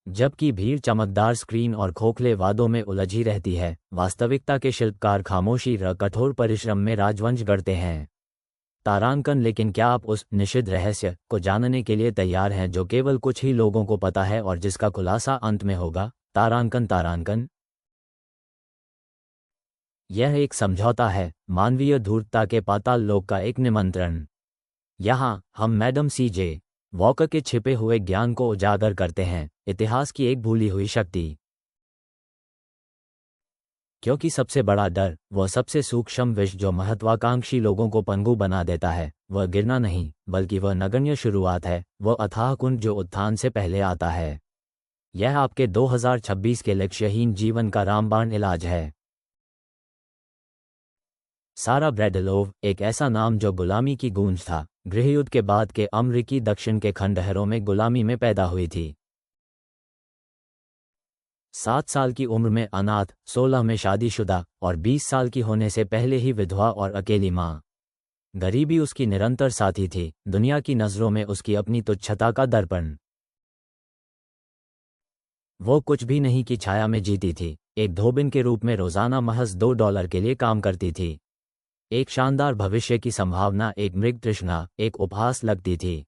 जबकि भीड़ चमकदार स्क्रीन और खोखले वादों में उलझी रहती है, वास्तविकता के शिल्पकार खामोशी र कठोर परिश्रम में राजवंश गढ़ते हैं। तारांकन। लेकिन क्या आप उस निषिद्ध रहस्य को जानने के लिए तैयार हैं जो केवल कुछ ही लोगों को पता है और जिसका खुलासा अंत में होगा? तारांकन। तारांकन यह एक समझौता है, मानवीय धूर्तता के पाताल लोक का एक निमंत्रण। यहाँ हम मैडम C.J. वॉकर के छिपे हुए ज्ञान को उजागर करते हैं, इतिहास की एक भूली हुई शक्ति। क्योंकि सबसे बड़ा डर, वह सबसे सूक्ष्म विष जो महत्वाकांक्षी लोगों को पंगु बना देता है, वह गिरना नहीं, बल्कि वह नगण्य शुरुआत है, वह अथाह कुंड जो उत्थान से पहले आता है। यह आपके 2026 के लक्ष्यहीन जीवन का रामबाण इलाज है। सारा ब्रैडलोव, एक ऐसा नाम जो गुलामी की गूंज था, गृहयुद्ध के बाद के अमरीकी दक्षिण के खंडहरों में गुलामी में पैदा हुई थी। 7 साल की उम्र में अनाथ, 16 में शादीशुदा और 20 साल की होने से पहले ही विधवा और अकेली माँ। गरीबी उसकी निरंतर साथी थी, दुनिया की नज़रों में उसकी अपनी तुच्छता का दर्पण। वो कुछ भी नहीं की छाया में जीती थी, एक धोबिन के रूप में रोज़ाना महज $2 के लिए काम करती थी। एक शानदार भविष्य की संभावना, एक मृग तृष्णा, एक उपहास लगती थी।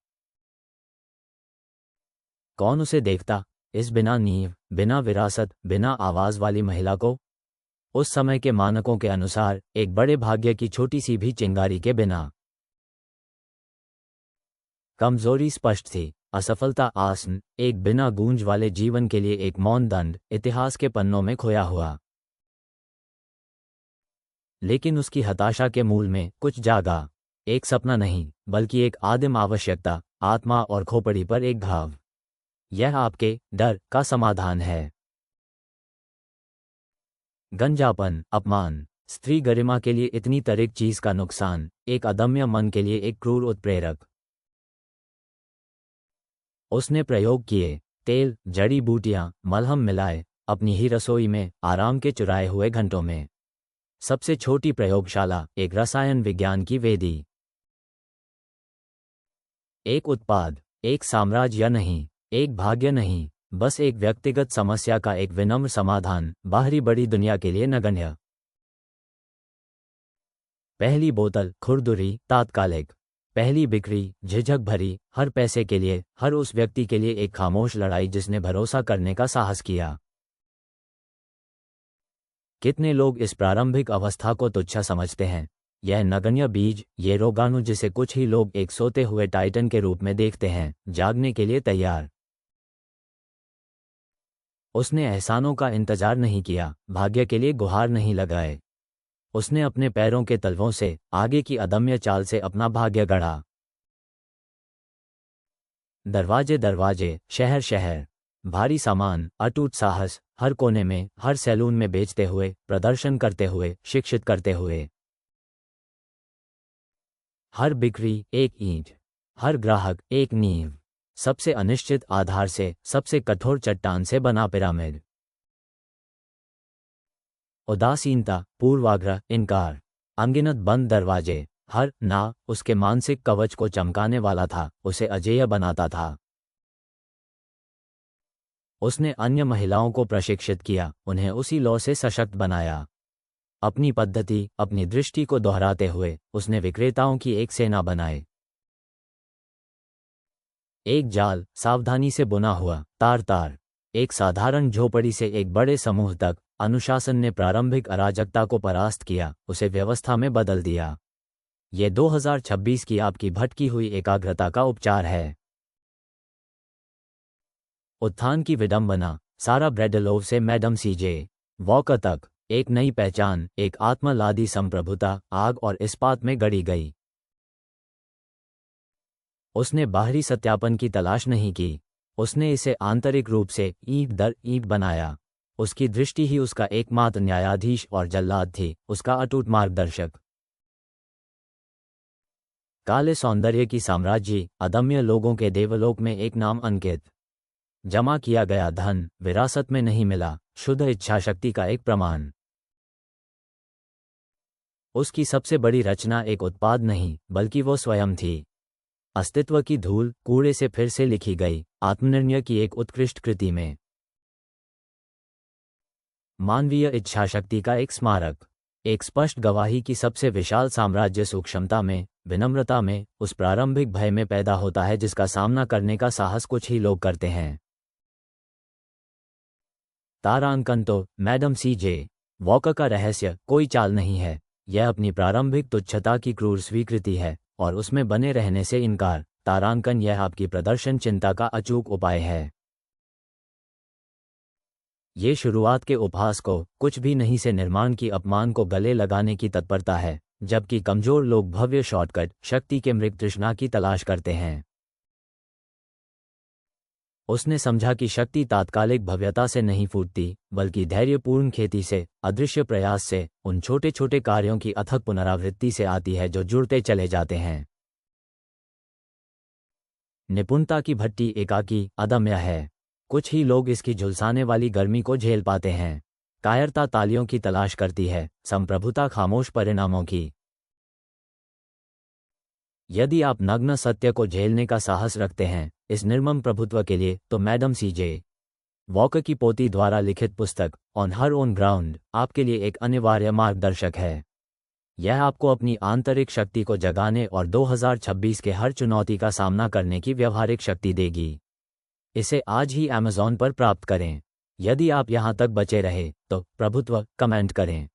कौन उसे देखता, इस बिना नींव, बिना विरासत, बिना आवाज वाली महिला को? उस समय के मानकों के अनुसार एक बड़े भाग्य की छोटी सी भी चिंगारी के बिना। कमजोरी स्पष्ट थी, असफलता आसन, एक बिना गूंज वाले जीवन के लिए एक मौन दंड, इतिहास के पन्नों में खोया हुआ। लेकिन उसकी हताशा के मूल में कुछ जागा, एक सपना नहीं, बल्कि एक आदिम आवश्यकता, आत्मा और खोपड़ी पर एक घाव। यह आपके डर का समाधान है। गंजापन, अपमान, स्त्री गरिमा के लिए इतनी तरिक चीज का नुकसान, एक अदम्य मन के लिए एक क्रूर उत्प्रेरक। उसने प्रयोग किए, तेल, जड़ी बूटियां, मलहम मिलाए, अपनी ही रसोई में, आराम के चुराए हुए घंटों में। सबसे छोटी प्रयोगशाला, एक रसायन विज्ञान की वेदी। एक उत्पाद, एक साम्राज्य नहीं, एक भाग्य नहीं, बस एक व्यक्तिगत समस्या का एक विनम्र समाधान, बाहरी बड़ी दुनिया के लिए नगण्य। पहली बोतल, खुरदुरी, तात्कालिक। पहली बिक्री, झिझक भरी, हर पैसे के लिए, हर उस व्यक्ति के लिए एक खामोश लड़ाई जिसने भरोसा करने का साहस किया। कितने लोग इस प्रारंभिक अवस्था को तुच्छ समझते हैं? यह नगण्य बीज, ये रोगाणु जिसे कुछ ही लोग एक सोते हुए टाइटन के रूप में देखते हैं, जागने के लिए तैयार। उसने एहसानों का इंतजार नहीं किया, भाग्य के लिए गुहार नहीं लगाए। उसने अपने पैरों के तलवों से, आगे की अदम्य चाल से अपना भाग्य गढ़ा। दरवाजे दरवाजे, शहर शहर, भारी सामान, अटूट साहस, हर कोने में, हर सैलून में बेचते हुए, प्रदर्शन करते हुए, शिक्षित करते हुए। हर बिक्री एक ईंट, हर ग्राहक एक नींव, सबसे अनिश्चित आधार से, सबसे कठोर चट्टान से बना पिरामिड। उदासीनता, पूर्वाग्रह, इनकार, अनगिनत बंद दरवाजे, हर ना उसके मानसिक कवच को चमकाने वाला था, उसे अजेय बनाता था। उसने अन्य महिलाओं को प्रशिक्षित किया, उन्हें उसी लौ से सशक्त बनाया। अपनी पद्धति, अपनी दृष्टि को दोहराते हुए, उसने विक्रेताओं की एक सेना बनाए। एक जाल, सावधानी से बुना हुआ, तार तार। एक साधारण झोपड़ी से एक बड़े समूह तक, अनुशासन ने प्रारंभिक अराजकता को परास्त किया, उसे व्यवस्था में बदल दिया। ये 2026 की आपकी भटकी हुई एकाग्रता का उपचार है। उत्थान की विडंबना, सारा ब्रैडलोव से मैडम C.J. वॉकर तक, एक नई पहचान, एक आत्मलादी संप्रभुता, आग और इस्पात में गढ़ी गई। उसने बाहरी सत्यापन की तलाश नहीं की, उसने इसे आंतरिक रूप से ईंट दर ईंट बनाया। उसकी दृष्टि ही उसका एकमात्र न्यायाधीश और जल्लाद थी, उसका अटूट मार्गदर्शक। काले सौंदर्य की साम्राज्य, अदम्य लोगों के देवलोक में एक नाम अंकित। जमा किया गया धन, विरासत में नहीं मिला, शुद्ध इच्छाशक्ति का एक प्रमाण। उसकी सबसे बड़ी रचना एक उत्पाद नहीं, बल्कि वो स्वयं थी। अस्तित्व की धूल, कूड़े से फिर से लिखी गई, आत्मनिर्णय की एक उत्कृष्ट कृति में। मानवीय इच्छाशक्ति का एक स्मारक, एक स्पष्ट गवाही की सबसे विशाल साम्राज्य सूक्ष्मता में, विनम्रता में, उस प्रारंभिक भय में पैदा होता है जिसका सामना करने का साहस कुछ ही लोग करते हैं। तारांकन तो मैडम C.J. वॉकर का रहस्य कोई चाल नहीं है, यह अपनी प्रारंभिक तुच्छता की क्रूर स्वीकृति है और उसमें बने रहने से इनकार। तारांकन यह आपकी प्रदर्शन चिंता का अचूक उपाय है। ये शुरुआत के उपहास को, कुछ भी नहीं से निर्माण की अपमान को गले लगाने की तत्परता है, जबकि कमजोर लोग भव्य शॉर्टकट, शक्ति के मृग तृष्णा की तलाश करते हैं। उसने समझा कि शक्ति तात्कालिक भव्यता से नहीं फूटती, बल्कि धैर्यपूर्ण खेती से, अदृश्य प्रयास से, उन छोटे छोटे कार्यों की अथक पुनरावृत्ति से आती है जो जुड़ते चले जाते हैं। निपुणता की भट्टी एकाकी, अदम्य है। कुछ ही लोग इसकी झुलसाने वाली गर्मी को झेल पाते हैं। कायरता तालियों की तलाश करती है, संप्रभुता खामोश परिणामों की। यदि आप नग्न सत्य को झेलने का साहस रखते हैं इस निर्मम प्रभुत्व के लिए, तो मैडम C.J. वॉकर की पोती द्वारा लिखित पुस्तक ऑन हर ओन ग्राउंड आपके लिए एक अनिवार्य मार्गदर्शक है। यह आपको अपनी आंतरिक शक्ति को जगाने और 2026 के हर चुनौती का सामना करने की व्यवहारिक शक्ति देगी। इसे आज ही Amazon पर प्राप्त करें। यदि आप यहाँ तक बचे रहे तो प्रभुत्व कमेंट करें।